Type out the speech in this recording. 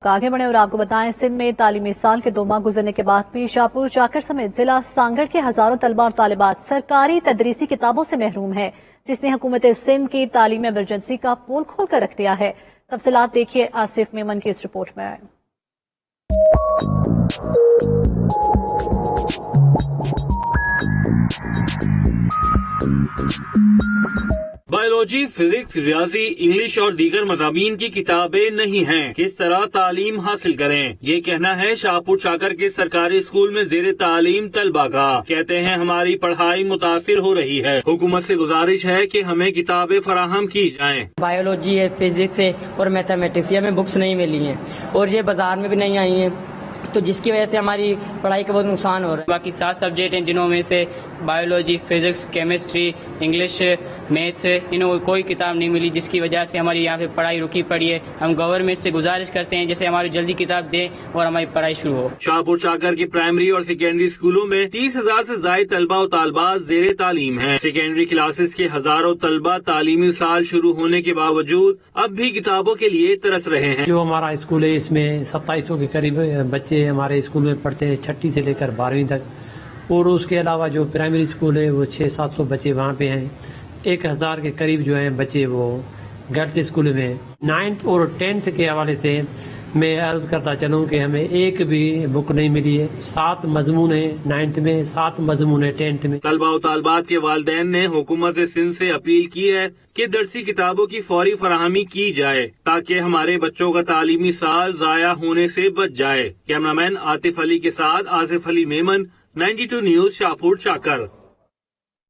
آگے بڑھیں اور آپ کو بتائیں، سندھ میں تعلیمی سال کے 2 ماہ گزرنے کے بعد بھی شاہپور چاکر سمیت ضلع سانگڑ کے ہزاروں طلبہ اور طالبات سرکاری تدریسی کتابوں سے محروم ہیں، جس نے حکومت سندھ کی تعلیمی ایمرجنسی کا پول کھول کر رکھ دیا ہے۔ تفصیلات دیکھیے آصف میمن کی اس رپورٹ میں۔ بایولوجی، فزکس، ریاضی، انگلش اور دیگر مضامین کی کتابیں نہیں ہیں، کس طرح تعلیم حاصل کریں؟ یہ کہنا ہے شاہپور چاکر کے سرکاری اسکول میں زیر تعلیم طلبہ کا۔ کہتے ہیں ہماری پڑھائی متاثر ہو رہی ہے، حکومت سے گزارش ہے کہ ہمیں کتابیں فراہم کی جائیں۔ بایولوجی ہے، فزکس ہے اور میتھمیٹکس، یہ ہمیں بکس نہیں ملی ہیں اور یہ بازار میں بھی نہیں آئی ہیں، تو جس کی وجہ سے ہماری پڑھائی کا بہت نقصان ہو رہا ہے۔ باقی 7 سبجیکٹ ہیں جنہوں میں سے biology, physics, chemistry, English, math, انہوں کوئی کتاب نہیں ملی، جس کی وجہ سے ہماری یہاں پہ پڑھائی رکی پڑی ہے۔ ہم گورنمنٹ سے گزارش کرتے ہیں جیسے ہماری جلدی کتاب دیں اور ہماری پڑھائی شروع ہو۔ شاہپور چاکر کے پرائمری اور سیکنڈری اسکولوں میں 30,000 سے زائد طلبہ و طالبات زیر تعلیم ہیں۔ سیکنڈری کلاسز کے ہزاروں طلبہ تعلیمی سال شروع ہونے کے باوجود اب بھی کتابوں کے لیے ترس رہے ہیں۔ جو ہمارا اسکول ہے اس میں 2700 کے قریب بچے ہمارے اسکول میں پڑھتے ہیں، 6ٹھی سے لے کر 12ویں تک، اور اس کے علاوہ جو پرائمری اسکول ہے وہ 600-700 بچے وہاں پہ ہیں، 1000 کے قریب جو ہیں بچے وہ گرلس اسکول میں۔ 9th اور 10th کے حوالے سے میں عرض کرتا چلوں کہ ہمیں ایک بھی بک نہیں ملی ہے۔ 7 مضمون ہیں 9th میں، 7 مضمون ہیں 10th میں۔ طلبہ و طالبات کے والدین نے حکومت سندھ سے اپیل کی ہے کہ درسی کتابوں کی فوری فراہمی کی جائے تاکہ ہمارے بچوں کا تعلیمی سال ضائع ہونے سے بچ جائے۔ کیمرہ مین عاطف علی کے ساتھ آصف علی میمن، 92 نیوز، شاہپور چاکر۔